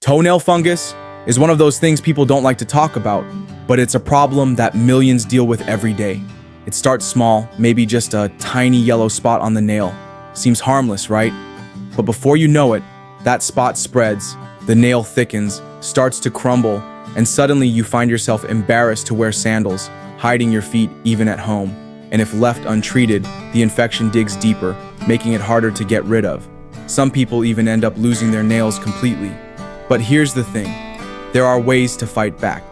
Toenail fungus is one of those things people don't like to talk about, but it's a problem that millions deal with every day. It starts small, maybe just a tiny yellow spot on the nail. Seems harmless, right? But before you know it, that spot spreads, the nail thickens, starts to crumble, and suddenly you find yourself embarrassed to wear sandals, hiding your feet even at home. And if left untreated, the infection digs deeper, making it harder to get rid of. Some people even end up losing their nails completely. But here's the thing, there are ways to fight back.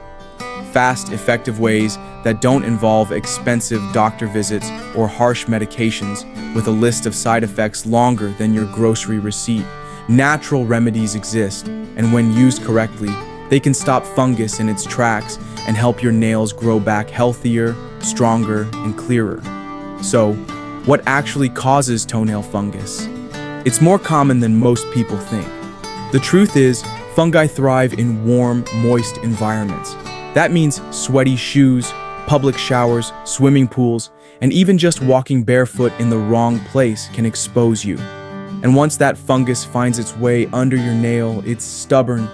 Fast, effective ways that don't involve expensive doctor visits or harsh medications with a list of side effects longer than your grocery receipt. Natural remedies exist, and when used correctly, they can stop fungus in its tracks and help your nails grow back healthier, stronger, and clearer. So, what actually causes toenail fungus? It's more common than most people think. The truth is, fungi thrive in warm, moist environments. That means sweaty shoes, public showers, swimming pools, and even just walking barefoot in the wrong place can expose you. And once that fungus finds its way under your nail, it's stubborn.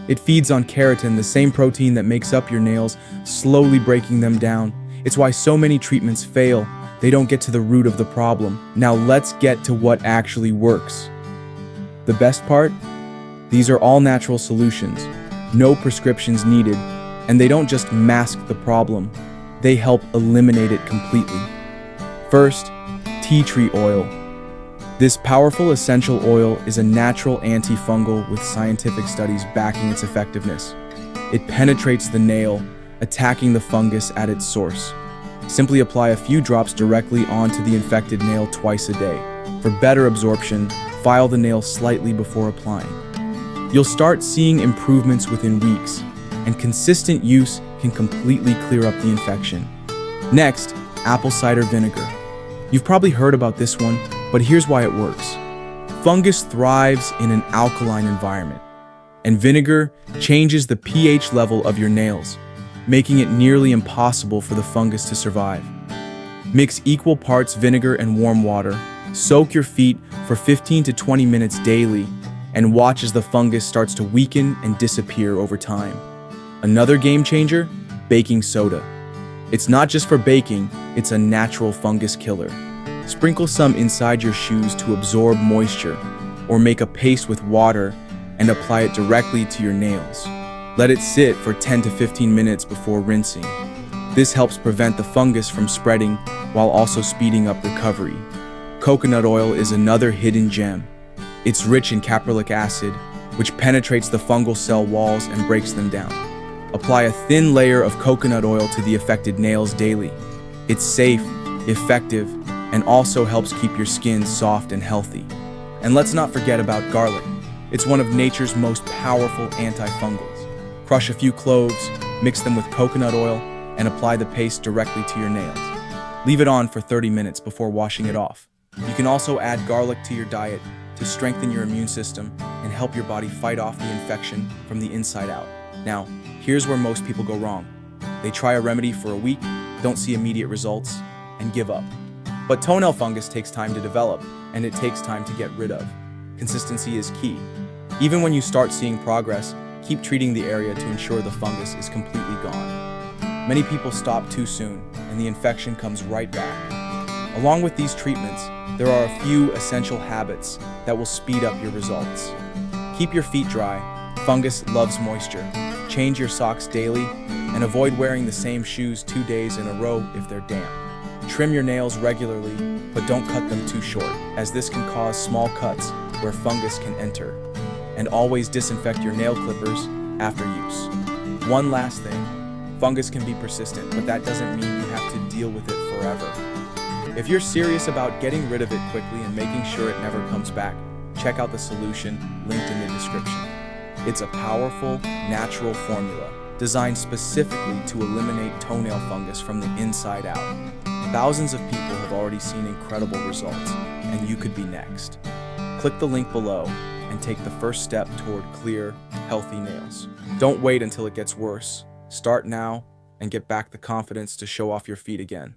It feeds on keratin, the same protein that makes up your nails, slowly breaking them down. It's why so many treatments fail. They don't get to the root of the problem. Now let's get to what actually works. The best part? These are all natural solutions, no prescriptions needed, and they don't just mask the problem, they help eliminate it completely. First, tea tree oil. This powerful essential oil is a natural antifungal with scientific studies backing its effectiveness. It penetrates the nail, attacking the fungus at its source. Simply apply a few drops directly onto the infected nail twice a day. For better absorption, file the nail slightly before applying. You'll start seeing improvements within weeks, and consistent use can completely clear up the infection. Next, apple cider vinegar. You've probably heard about this one, but here's why it works. Fungus thrives in an alkaline environment, and vinegar changes the pH level of your nails, making it nearly impossible for the fungus to survive. Mix equal parts vinegar and warm water, soak your feet for 15 to 20 minutes daily, and watch as the fungus starts to weaken and disappear over time. Another game changer, baking soda. It's not just for baking, it's a natural fungus killer. Sprinkle some inside your shoes to absorb moisture, or make a paste with water and apply it directly to your nails. Let it sit for 10 to 15 minutes before rinsing. This helps prevent the fungus from spreading while also speeding up recovery. Coconut oil is another hidden gem. It's rich in caprylic acid, which penetrates the fungal cell walls and breaks them down. Apply a thin layer of coconut oil to the affected nails daily. It's safe, effective, and also helps keep your skin soft and healthy. And let's not forget about garlic. It's one of nature's most powerful antifungals. Crush a few cloves, mix them with coconut oil, and apply the paste directly to your nails. Leave it on for 30 minutes before washing it off. You can also add garlic to your diet to strengthen your immune system and help your body fight off the infection from the inside out. Now, here's where most people go wrong. They try a remedy for a week, don't see immediate results, and give up. But toenail fungus takes time to develop, and it takes time to get rid of. Consistency is key. Even when you start seeing progress, keep treating the area to ensure the fungus is completely gone. Many people stop too soon, and the infection comes right back. Along with these treatments, there are a few essential habits that will speed up your results. Keep your feet dry. Fungus loves moisture. Change your socks daily, and avoid wearing the same shoes 2 days in a row if they're damp. Trim your nails regularly, but don't cut them too short, as this can cause small cuts where fungus can enter. And always disinfect your nail clippers after use. One last thing, fungus can be persistent, but that doesn't mean you have to deal with it forever. If you're serious about getting rid of it quickly and making sure it never comes back, check out the solution linked in the description. It's a powerful, natural formula designed specifically to eliminate toenail fungus from the inside out. Thousands of people have already seen incredible results, and you could be next. Click the link below and take the first step toward clear, healthy nails. Don't wait until it gets worse. Start now and get back the confidence to show off your feet again.